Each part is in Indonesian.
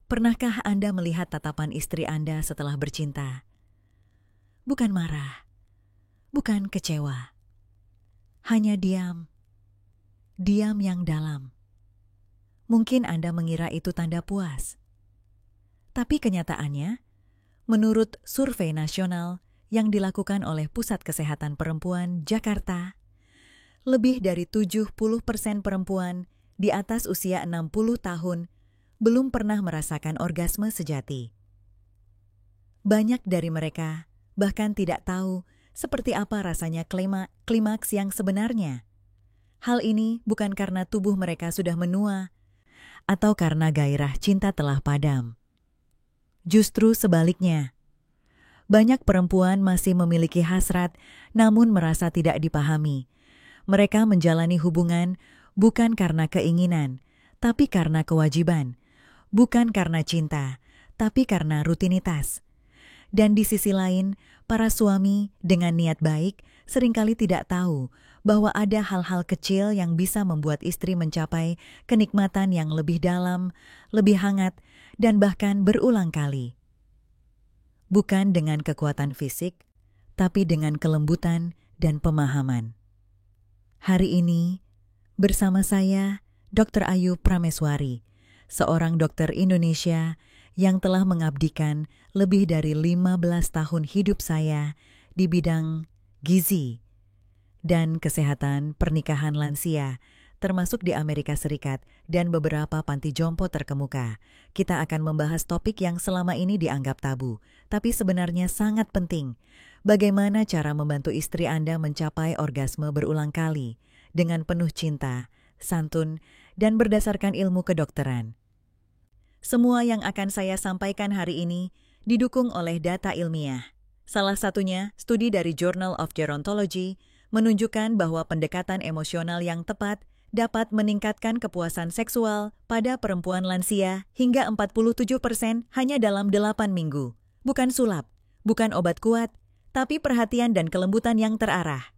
Pernahkah Anda melihat tatapan istri Anda setelah bercinta? Bukan marah, bukan kecewa. Hanya diam, diam yang dalam. Mungkin Anda mengira itu tanda puas. Tapi kenyataannya, menurut survei nasional yang dilakukan oleh Pusat Kesehatan Perempuan Jakarta, lebih dari 70% perempuan di atas usia 60 tahun belum pernah merasakan orgasme sejati. Banyak dari mereka bahkan tidak tahu seperti apa rasanya klimaks yang sebenarnya. Hal ini bukan karena tubuh mereka sudah menua atau karena gairah cinta telah padam. Justru sebaliknya, banyak perempuan masih memiliki hasrat namun merasa tidak dipahami. Mereka menjalani hubungan bukan karena keinginan, tapi karena kewajiban. Bukan karena cinta, tapi karena rutinitas. Dan di sisi lain, para suami dengan niat baik seringkali tidak tahu bahwa ada hal-hal kecil yang bisa membuat istri mencapai kenikmatan yang lebih dalam, lebih hangat, dan bahkan berulang kali. Bukan dengan kekuatan fisik, tapi dengan kelembutan dan pemahaman. Hari ini, bersama saya, Dr. Ayu Prameswari, seorang dokter Indonesia yang telah mengabdikan lebih dari 15 tahun hidup saya di bidang gizi dan kesehatan pernikahan lansia, termasuk di Amerika Serikat dan beberapa panti jompo terkemuka. Kita akan membahas topik yang selama ini dianggap tabu, tapi sebenarnya sangat penting. Bagaimana cara membantu istri Anda mencapai orgasme berulang kali dengan penuh cinta, santun, dan berdasarkan ilmu kedokteran. Semua yang akan saya sampaikan hari ini didukung oleh data ilmiah. Salah satunya, studi dari Journal of Gerontology menunjukkan bahwa pendekatan emosional yang tepat dapat meningkatkan kepuasan seksual pada perempuan lansia hingga 47% hanya dalam 8 minggu. Bukan sulap, bukan obat kuat, tapi perhatian dan kelembutan yang terarah.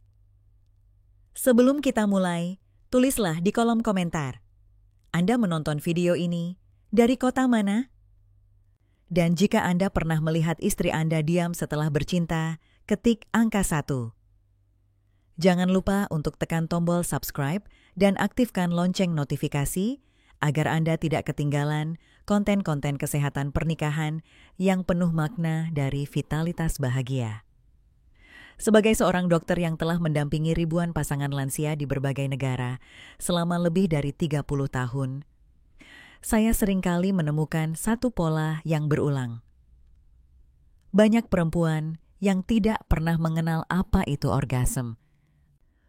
Sebelum kita mulai, tulislah di kolom komentar. Anda menonton video ini dari kota mana? Dan jika Anda pernah melihat istri Anda diam setelah bercinta, ketik angka 1. Jangan lupa untuk tekan tombol subscribe dan aktifkan lonceng notifikasi agar Anda tidak ketinggalan konten-konten kesehatan pernikahan yang penuh makna dari vitalitas bahagia. Sebagai seorang dokter yang telah mendampingi ribuan pasangan lansia di berbagai negara selama lebih dari 30 tahun, saya seringkali menemukan satu pola yang berulang. Banyak perempuan yang tidak pernah mengenal apa itu orgasme.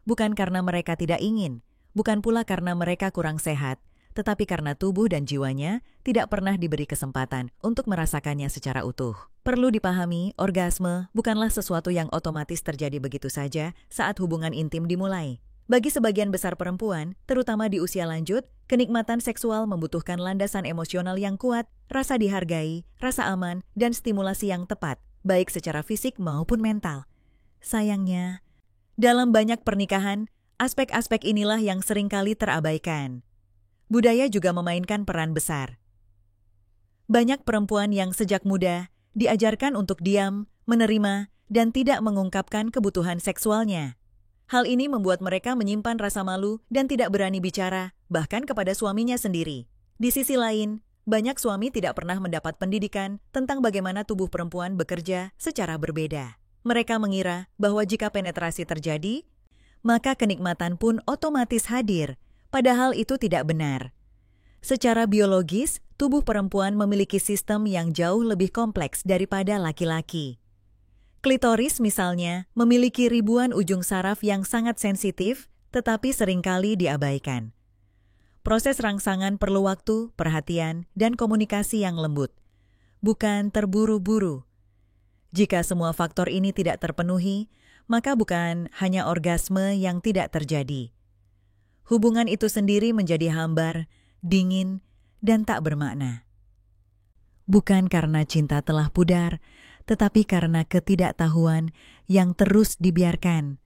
Bukan karena mereka tidak ingin, bukan pula karena mereka kurang sehat, tetapi karena tubuh dan jiwanya tidak pernah diberi kesempatan untuk merasakannya secara utuh. Perlu dipahami, orgasme bukanlah sesuatu yang otomatis terjadi begitu saja saat hubungan intim dimulai. Bagi sebagian besar perempuan, terutama di usia lanjut, kenikmatan seksual membutuhkan landasan emosional yang kuat, rasa dihargai, rasa aman, dan stimulasi yang tepat, baik secara fisik maupun mental. Sayangnya, dalam banyak pernikahan, aspek-aspek inilah yang seringkali terabaikan. Budaya juga memainkan peran besar. Banyak perempuan yang sejak muda diajarkan untuk diam, menerima, dan tidak mengungkapkan kebutuhan seksualnya. Hal ini membuat mereka menyimpan rasa malu dan tidak berani bicara, bahkan kepada suaminya sendiri. Di sisi lain, banyak suami tidak pernah mendapat pendidikan tentang bagaimana tubuh perempuan bekerja secara berbeda. Mereka mengira bahwa jika penetrasi terjadi, maka kenikmatan pun otomatis hadir, padahal itu tidak benar. Secara biologis, tubuh perempuan memiliki sistem yang jauh lebih kompleks daripada laki-laki. Klitoris misalnya memiliki ribuan ujung saraf yang sangat sensitif, tetapi seringkali diabaikan. Proses rangsangan perlu waktu, perhatian, dan komunikasi yang lembut, bukan terburu-buru. Jika semua faktor ini tidak terpenuhi, maka bukan hanya orgasme yang tidak terjadi. Hubungan itu sendiri menjadi hambar, dingin, dan tak bermakna. Bukan karena cinta telah pudar, tetapi karena ketidaktahuan yang terus dibiarkan.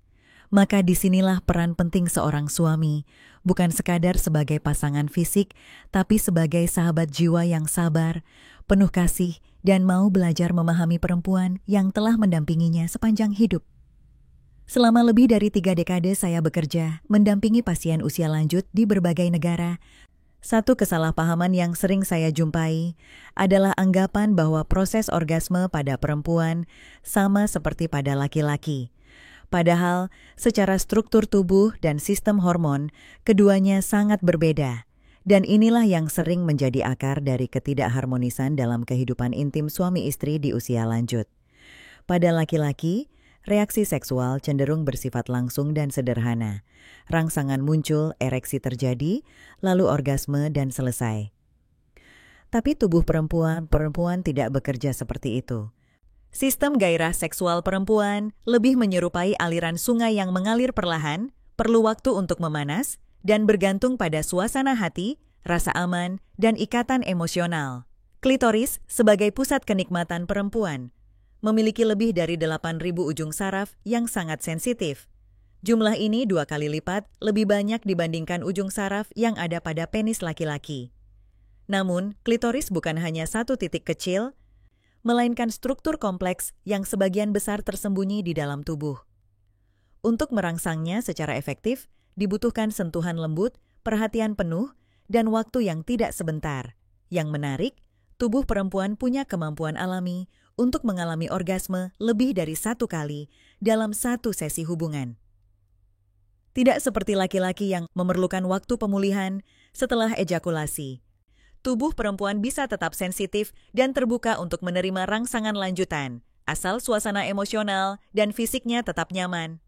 Maka disinilah peran penting seorang suami, bukan sekadar sebagai pasangan fisik, tapi sebagai sahabat jiwa yang sabar, penuh kasih, dan mau belajar memahami perempuan yang telah mendampinginya sepanjang hidup. Selama lebih dari 3 dekade saya bekerja, mendampingi pasien usia lanjut di berbagai negara. Satu kesalahpahaman yang sering saya jumpai adalah anggapan bahwa proses orgasme pada perempuan sama seperti pada laki-laki. Padahal, secara struktur tubuh dan sistem hormon, keduanya sangat berbeda. Dan inilah yang sering menjadi akar dari ketidakharmonisan dalam kehidupan intim suami istri di usia lanjut. Pada laki-laki, reaksi seksual cenderung bersifat langsung dan sederhana. Rangsangan muncul, ereksi terjadi, lalu orgasme dan selesai. Tapi tubuh perempuan tidak bekerja seperti itu. Sistem gairah seksual perempuan lebih menyerupai aliran sungai yang mengalir perlahan, perlu waktu untuk memanas, dan bergantung pada suasana hati, rasa aman, dan ikatan emosional. Klitoris sebagai pusat kenikmatan perempuan memiliki lebih dari 8.000 ujung saraf yang sangat sensitif. Jumlah ini 2 kali lipat lebih banyak dibandingkan ujung saraf yang ada pada penis laki-laki. Namun, klitoris bukan hanya satu titik kecil, melainkan struktur kompleks yang sebagian besar tersembunyi di dalam tubuh. Untuk merangsangnya secara efektif, dibutuhkan sentuhan lembut, perhatian penuh, dan waktu yang tidak sebentar. Yang menarik, tubuh perempuan punya kemampuan alami untuk mengalami orgasme lebih dari 1 kali dalam 1 sesi hubungan. Tidak seperti laki-laki yang memerlukan waktu pemulihan setelah ejakulasi. Tubuh perempuan bisa tetap sensitif dan terbuka untuk menerima rangsangan lanjutan, asal suasana emosional dan fisiknya tetap nyaman.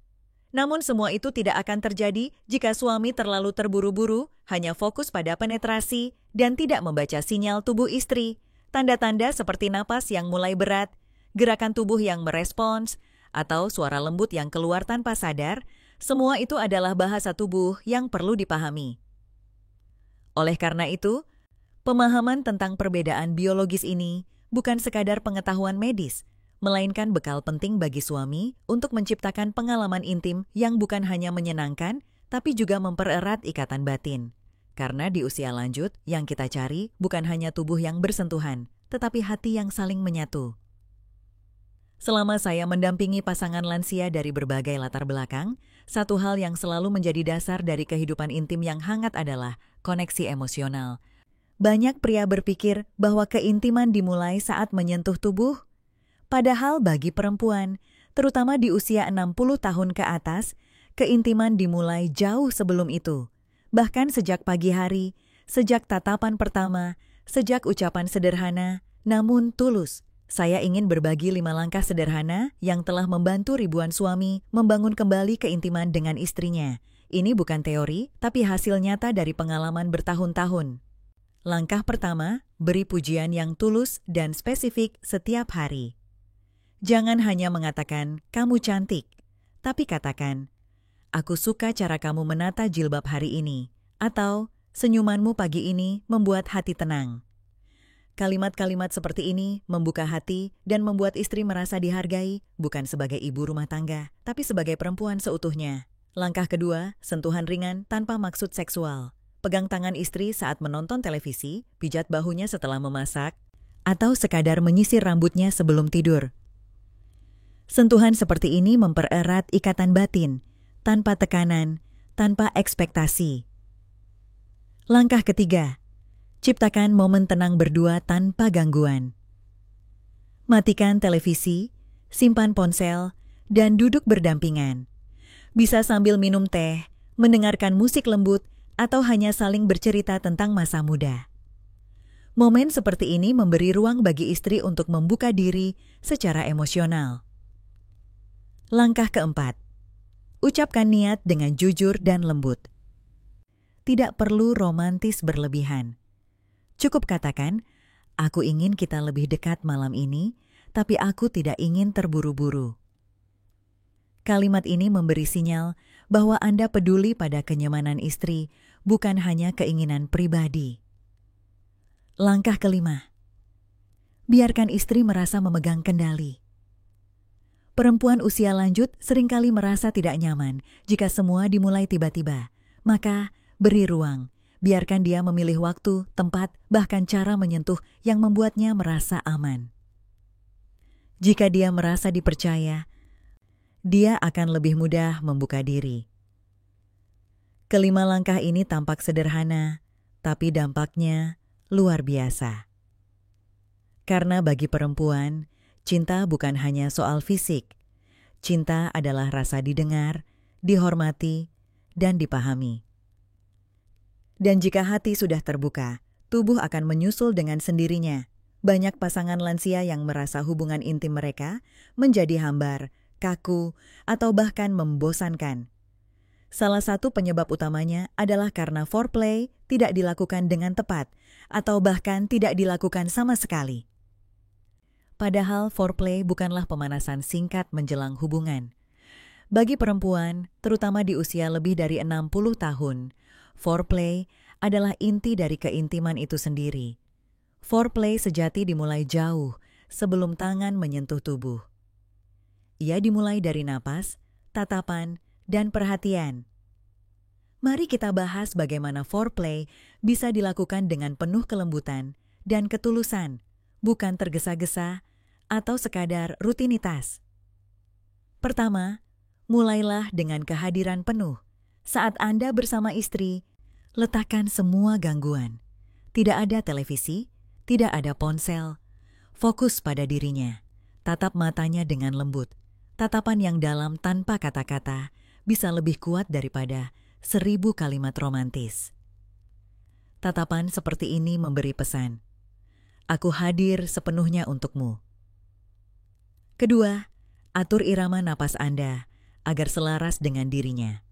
Namun semua itu tidak akan terjadi jika suami terlalu terburu-buru, hanya fokus pada penetrasi dan tidak membaca sinyal tubuh istri, tanda-tanda seperti napas yang mulai berat, gerakan tubuh yang merespons, atau suara lembut yang keluar tanpa sadar. Semua itu adalah bahasa tubuh yang perlu dipahami. Oleh karena itu, pemahaman tentang perbedaan biologis ini bukan sekadar pengetahuan medis, melainkan bekal penting bagi suami untuk menciptakan pengalaman intim yang bukan hanya menyenangkan, tapi juga mempererat ikatan batin. Karena di usia lanjut, yang kita cari bukan hanya tubuh yang bersentuhan, tetapi hati yang saling menyatu. Selama saya mendampingi pasangan lansia dari berbagai latar belakang, satu hal yang selalu menjadi dasar dari kehidupan intim yang hangat adalah koneksi emosional. Banyak pria berpikir bahwa keintiman dimulai saat menyentuh tubuh. Padahal bagi perempuan, terutama di usia 60 tahun ke atas, keintiman dimulai jauh sebelum itu. Bahkan sejak pagi hari, sejak tatapan pertama, sejak ucapan sederhana, namun tulus. Saya ingin berbagi 5 langkah sederhana yang telah membantu ribuan suami membangun kembali keintiman dengan istrinya. Ini bukan teori, tapi hasil nyata dari pengalaman bertahun-tahun. Langkah pertama, beri pujian yang tulus dan spesifik setiap hari. Jangan hanya mengatakan, kamu cantik, tapi katakan, aku suka cara kamu menata jilbab hari ini, atau senyumanmu pagi ini membuat hati tenang. Kalimat-kalimat seperti ini membuka hati dan membuat istri merasa dihargai, bukan sebagai ibu rumah tangga, tapi sebagai perempuan seutuhnya. Langkah kedua, sentuhan ringan tanpa maksud seksual. Pegang tangan istri saat menonton televisi, pijat bahunya setelah memasak, atau sekadar menyisir rambutnya sebelum tidur. Sentuhan seperti ini mempererat ikatan batin, tanpa tekanan, tanpa ekspektasi. Langkah ketiga, ciptakan momen tenang berdua tanpa gangguan. Matikan televisi, simpan ponsel, dan duduk berdampingan. Bisa sambil minum teh, mendengarkan musik lembut, atau hanya saling bercerita tentang masa muda. Momen seperti ini memberi ruang bagi istri untuk membuka diri secara emosional. Langkah keempat, ucapkan niat dengan jujur dan lembut. Tidak perlu romantis berlebihan. Cukup katakan, aku ingin kita lebih dekat malam ini, tapi aku tidak ingin terburu-buru. Kalimat ini memberi sinyal bahwa Anda peduli pada kenyamanan istri, bukan hanya keinginan pribadi. Langkah kelima, biarkan istri merasa memegang kendali. Perempuan usia lanjut seringkali merasa tidak nyaman jika semua dimulai tiba-tiba. Maka, beri ruang. Biarkan dia memilih waktu, tempat, bahkan cara menyentuh yang membuatnya merasa aman. Jika dia merasa dipercaya, dia akan lebih mudah membuka diri. Kelima langkah ini tampak sederhana, tapi dampaknya luar biasa. Karena bagi perempuan, cinta bukan hanya soal fisik. Cinta adalah rasa didengar, dihormati, dan dipahami. Dan jika hati sudah terbuka, tubuh akan menyusul dengan sendirinya. Banyak pasangan lansia yang merasa hubungan intim mereka menjadi hambar, kaku, atau bahkan membosankan. Salah satu penyebab utamanya adalah karena foreplay tidak dilakukan dengan tepat, atau bahkan tidak dilakukan sama sekali. Padahal foreplay bukanlah pemanasan singkat menjelang hubungan. Bagi perempuan, terutama di usia lebih dari 60 tahun, foreplay adalah inti dari keintiman itu sendiri. Foreplay sejati dimulai jauh sebelum tangan menyentuh tubuh. Ia dimulai dari napas, tatapan, dan perhatian. Mari kita bahas bagaimana foreplay bisa dilakukan dengan penuh kelembutan dan ketulusan, bukan tergesa-gesa atau sekadar rutinitas. Pertama, mulailah dengan kehadiran penuh. Saat Anda bersama istri, letakkan semua gangguan. Tidak ada televisi, tidak ada ponsel. Fokus pada dirinya. Tatap matanya dengan lembut. Tatapan yang dalam tanpa kata-kata bisa lebih kuat daripada 1000 kalimat romantis. Tatapan seperti ini memberi pesan, "Aku hadir sepenuhnya untukmu." Kedua, atur irama napas Anda agar selaras dengan dirinya.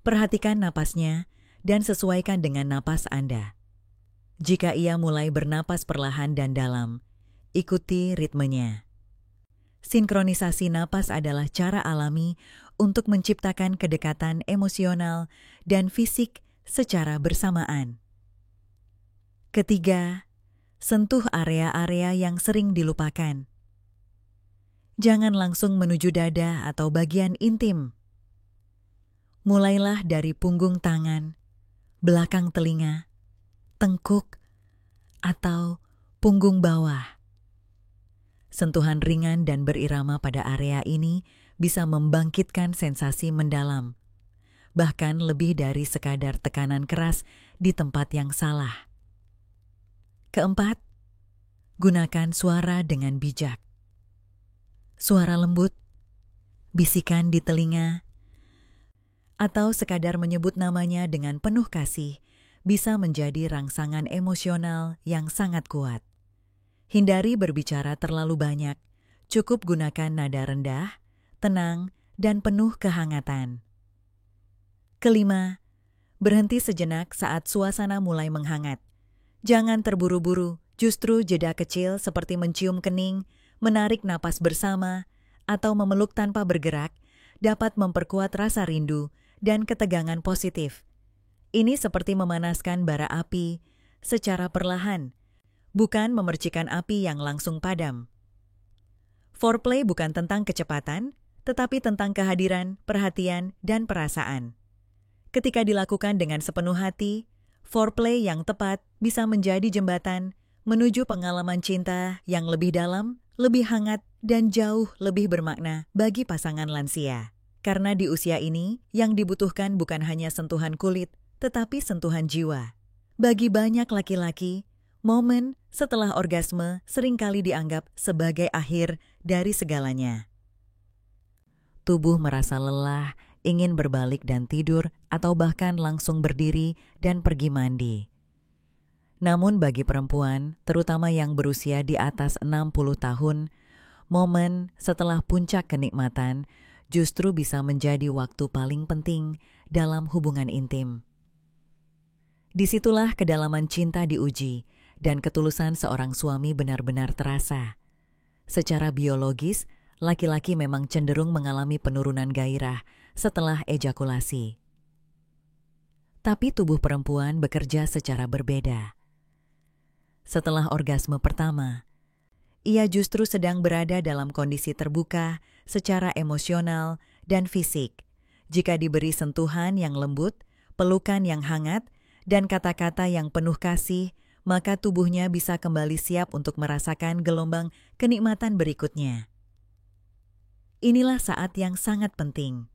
Perhatikan napasnya dan sesuaikan dengan napas Anda. Jika ia mulai bernapas perlahan dan dalam, ikuti ritmenya. Sinkronisasi napas adalah cara alami untuk menciptakan kedekatan emosional dan fisik secara bersamaan. Ketiga, sentuh area-area yang sering dilupakan. Jangan langsung menuju dada atau bagian intim. Mulailah dari punggung tangan, belakang telinga, tengkuk, atau punggung bawah. Sentuhan ringan dan berirama pada area ini bisa membangkitkan sensasi mendalam, bahkan lebih dari sekadar tekanan keras di tempat yang salah. Keempat, gunakan suara dengan bijak. Suara lembut, bisikan di telinga, atau sekadar menyebut namanya dengan penuh kasih bisa menjadi rangsangan emosional yang sangat kuat. Hindari berbicara terlalu banyak, cukup gunakan nada rendah, tenang, dan penuh kehangatan. Kelima, berhenti sejenak saat suasana mulai menghangat. Jangan terburu-buru, justru jeda kecil seperti mencium kening, menarik napas bersama, atau memeluk tanpa bergerak dapat memperkuat rasa rindu dan ketegangan positif. Ini seperti memanaskan bara api secara perlahan, bukan memercikan api yang langsung padam. Foreplay bukan tentang kecepatan, tetapi tentang kehadiran, perhatian, dan perasaan. Ketika dilakukan dengan sepenuh hati, foreplay yang tepat bisa menjadi jembatan menuju pengalaman cinta yang lebih dalam, lebih hangat, dan jauh lebih bermakna bagi pasangan lansia. Karena di usia ini, yang dibutuhkan bukan hanya sentuhan kulit, tetapi sentuhan jiwa. Bagi banyak laki-laki, momen setelah orgasme seringkali dianggap sebagai akhir dari segalanya. Tubuh merasa lelah, ingin berbalik dan tidur, atau bahkan langsung berdiri dan pergi mandi. Namun bagi perempuan, terutama yang berusia di atas 60 tahun, momen setelah puncak kenikmatan justru bisa menjadi waktu paling penting dalam hubungan intim. Disitulah kedalaman cinta diuji, dan ketulusan seorang suami benar-benar terasa. Secara biologis, laki-laki memang cenderung mengalami penurunan gairah setelah ejakulasi. Tapi tubuh perempuan bekerja secara berbeda. Setelah orgasme pertama, ia justru sedang berada dalam kondisi terbuka secara emosional dan fisik. Jika diberi sentuhan yang lembut, pelukan yang hangat, dan kata-kata yang penuh kasih, maka tubuhnya bisa kembali siap untuk merasakan gelombang kenikmatan berikutnya. Inilah saat yang sangat penting.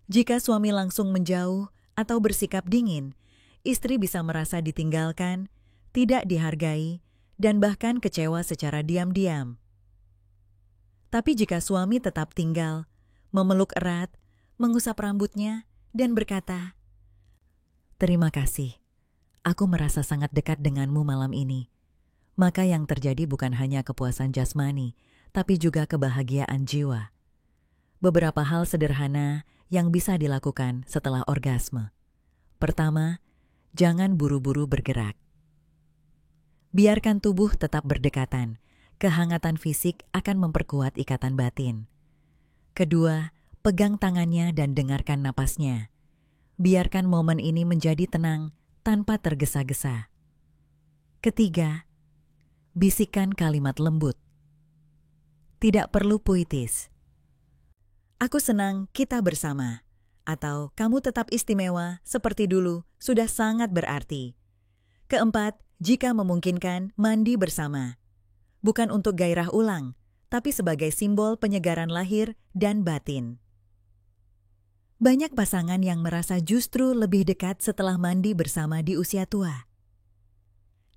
Jika suami langsung menjauh atau bersikap dingin, istri bisa merasa ditinggalkan, tidak dihargai, dan bahkan kecewa secara diam-diam. Tapi jika suami tetap tinggal, memeluk erat, mengusap rambutnya, dan berkata, "Terima kasih, aku merasa sangat dekat denganmu malam ini." Maka yang terjadi bukan hanya kepuasan jasmani, tapi juga kebahagiaan jiwa. Beberapa hal sederhana yang bisa dilakukan setelah orgasme. Pertama, jangan buru-buru bergerak. Biarkan tubuh tetap berdekatan. Kehangatan fisik akan memperkuat ikatan batin. Kedua, pegang tangannya dan dengarkan napasnya. Biarkan momen ini menjadi tenang tanpa tergesa-gesa. Ketiga, bisikan kalimat lembut. Tidak perlu puitis. "Aku senang kita bersama," atau "kamu tetap istimewa seperti dulu," sudah sangat berarti. Keempat, jika memungkinkan, mandi bersama. Bukan untuk gairah ulang, tapi sebagai simbol penyegaran lahir dan batin. Banyak pasangan yang merasa justru lebih dekat setelah mandi bersama di usia tua.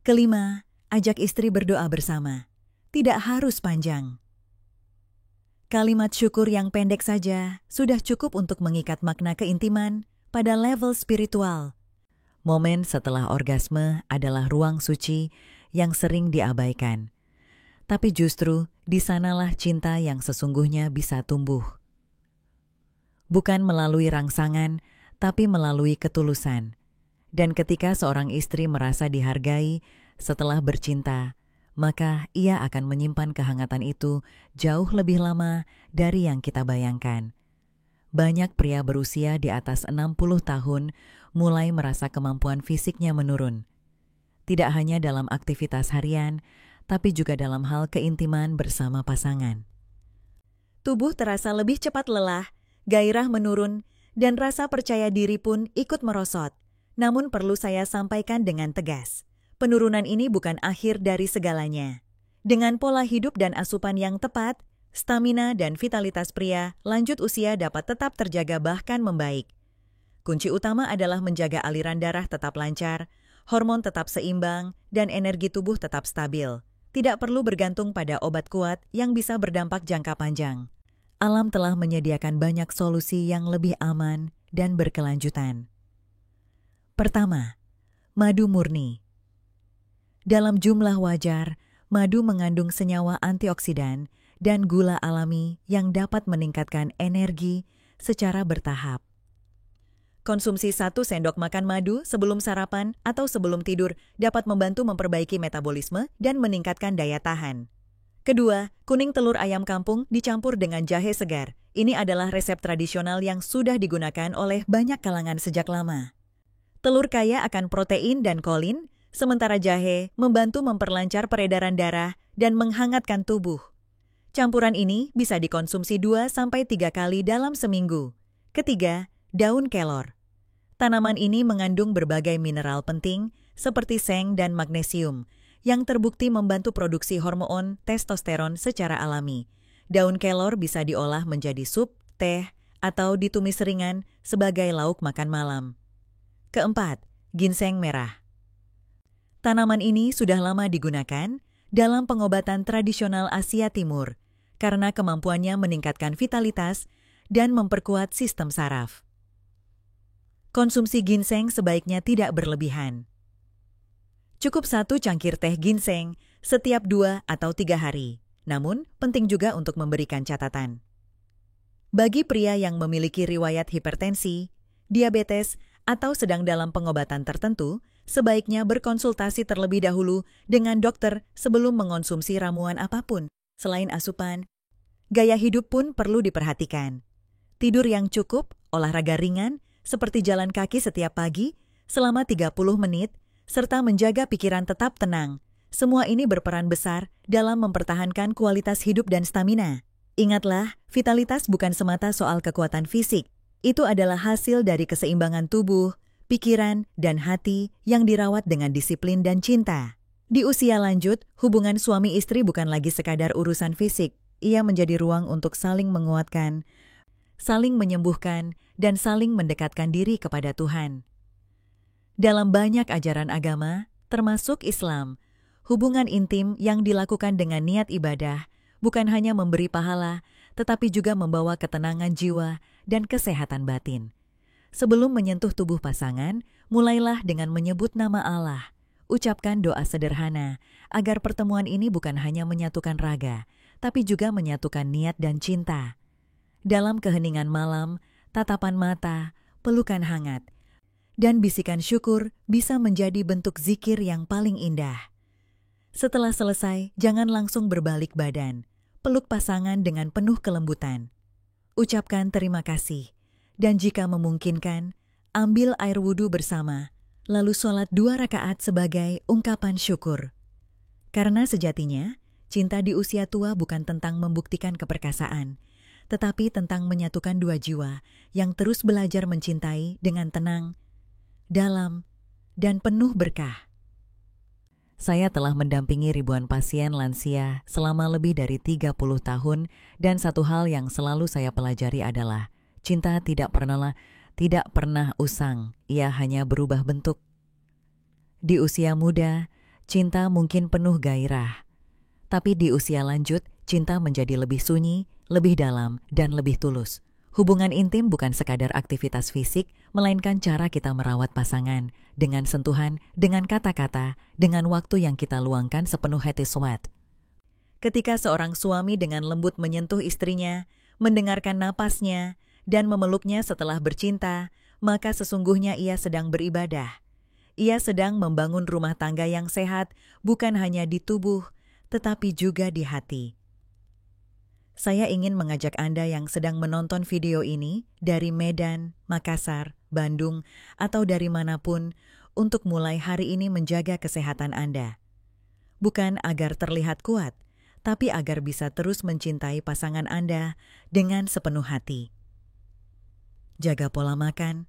Kelima, ajak istri berdoa bersama. Tidak harus panjang. Kalimat syukur yang pendek saja sudah cukup untuk mengikat makna keintiman pada level spiritual. Momen setelah orgasme adalah ruang suci yang sering diabaikan. Tapi justru di sanalah cinta yang sesungguhnya bisa tumbuh. Bukan melalui rangsangan, tapi melalui ketulusan. Dan ketika seorang istri merasa dihargai setelah bercinta, maka ia akan menyimpan kehangatan itu jauh lebih lama dari yang kita bayangkan. Banyak pria berusia di atas 60 tahun mulai merasa kemampuan fisiknya menurun. Tidak hanya dalam aktivitas harian, tapi juga dalam hal keintiman bersama pasangan. Tubuh terasa lebih cepat lelah, gairah menurun, dan rasa percaya diri pun ikut merosot. Namun perlu saya sampaikan dengan tegas, penurunan ini bukan akhir dari segalanya. Dengan pola hidup dan asupan yang tepat, stamina dan vitalitas pria lanjut usia dapat tetap terjaga bahkan membaik. Kunci utama adalah menjaga aliran darah tetap lancar, hormon tetap seimbang, dan energi tubuh tetap stabil. Tidak perlu bergantung pada obat kuat yang bisa berdampak jangka panjang. Alam telah menyediakan banyak solusi yang lebih aman dan berkelanjutan. Pertama, madu murni. Dalam jumlah wajar, madu mengandung senyawa antioksidan dan gula alami yang dapat meningkatkan energi secara bertahap. Konsumsi 1 sendok makan madu sebelum sarapan atau sebelum tidur dapat membantu memperbaiki metabolisme dan meningkatkan daya tahan. Kedua, kuning telur ayam kampung dicampur dengan jahe segar. Ini adalah resep tradisional yang sudah digunakan oleh banyak kalangan sejak lama. Telur kaya akan protein dan kolin, sementara jahe membantu memperlancar peredaran darah dan menghangatkan tubuh. Campuran ini bisa dikonsumsi 2-3 kali dalam seminggu. Ketiga, daun kelor. Tanaman ini mengandung berbagai mineral penting seperti seng dan magnesium yang terbukti membantu produksi hormon testosteron secara alami. Daun kelor bisa diolah menjadi sup, teh, atau ditumis ringan sebagai lauk makan malam. Keempat, ginseng merah. Tanaman ini sudah lama digunakan dalam pengobatan tradisional Asia Timur karena kemampuannya meningkatkan vitalitas dan memperkuat sistem saraf. Konsumsi ginseng sebaiknya tidak berlebihan. Cukup 1 cangkir teh ginseng setiap 2 atau 3 hari. Namun, penting juga untuk memberikan catatan. Bagi pria yang memiliki riwayat hipertensi, diabetes, atau sedang dalam pengobatan tertentu, sebaiknya berkonsultasi terlebih dahulu dengan dokter sebelum mengonsumsi ramuan apapun. Selain asupan, gaya hidup pun perlu diperhatikan. Tidur yang cukup, olahraga ringan, seperti jalan kaki setiap pagi selama 30 menit, serta menjaga pikiran tetap tenang, Semua ini berperan besar dalam mempertahankan kualitas hidup dan stamina. Ingatlah, vitalitas bukan semata soal kekuatan fisik. Itu adalah hasil dari keseimbangan tubuh, pikiran, dan hati yang dirawat dengan disiplin dan cinta. Di usia lanjut, hubungan suami istri bukan lagi sekadar urusan fisik. Ia menjadi ruang untuk saling menguatkan, saling menyembuhkan, dan saling mendekatkan diri kepada Tuhan. Dalam banyak ajaran agama, termasuk Islam, hubungan intim yang dilakukan dengan niat ibadah bukan hanya memberi pahala, tetapi juga membawa ketenangan jiwa dan kesehatan batin. Sebelum menyentuh tubuh pasangan, mulailah dengan menyebut nama Allah. Ucapkan doa sederhana agar pertemuan ini bukan hanya menyatukan raga, tapi juga menyatukan niat dan cinta. Dalam keheningan malam, tatapan mata, pelukan hangat, dan bisikan syukur bisa menjadi bentuk zikir yang paling indah. Setelah selesai, jangan langsung berbalik badan. Peluk pasangan dengan penuh kelembutan. Ucapkan terima kasih. Dan jika memungkinkan, ambil air wudhu bersama, lalu sholat 2 rakaat sebagai ungkapan syukur. Karena sejatinya, cinta di usia tua bukan tentang membuktikan keperkasaan, tetapi tentang menyatukan dua jiwa yang terus belajar mencintai dengan tenang, dalam, dan penuh berkah. Saya telah mendampingi ribuan pasien lansia selama lebih dari 30 tahun dan satu hal yang selalu saya pelajari adalah cinta tidak pernah usang, ia hanya berubah bentuk. Di usia muda, cinta mungkin penuh gairah. Tapi di usia lanjut, cinta menjadi lebih sunyi, lebih dalam, dan lebih tulus. Hubungan intim bukan sekadar aktivitas fisik, melainkan cara kita merawat pasangan, dengan sentuhan, dengan kata-kata, dengan waktu yang kita luangkan sepenuh hati sweat. Ketika seorang suami dengan lembut menyentuh istrinya, mendengarkan napasnya, dan memeluknya setelah bercinta, maka sesungguhnya ia sedang beribadah. Ia sedang membangun rumah tangga yang sehat, bukan hanya di tubuh, tetapi juga di hati. Saya ingin mengajak Anda yang sedang menonton video ini dari Medan, Makassar, Bandung, atau dari manapun untuk mulai hari ini menjaga kesehatan Anda. Bukan agar terlihat kuat, tapi agar bisa terus mencintai pasangan Anda dengan sepenuh hati. Jaga pola makan,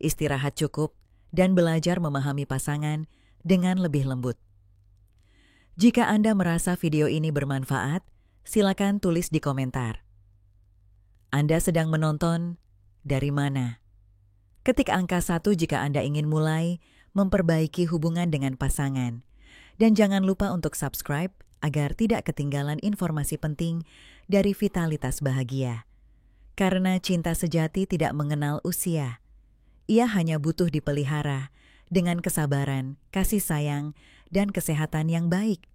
istirahat cukup, dan belajar memahami pasangan dengan lebih lembut. Jika Anda merasa video ini bermanfaat, silakan tulis di komentar. Anda sedang menonton dari mana? Ketik angka 1 jika Anda ingin mulai memperbaiki hubungan dengan pasangan. Dan jangan lupa untuk subscribe agar tidak ketinggalan informasi penting dari Vitalitas Bahagia. Karena cinta sejati tidak mengenal usia. Ia hanya butuh dipelihara dengan kesabaran, kasih sayang, dan kesehatan yang baik.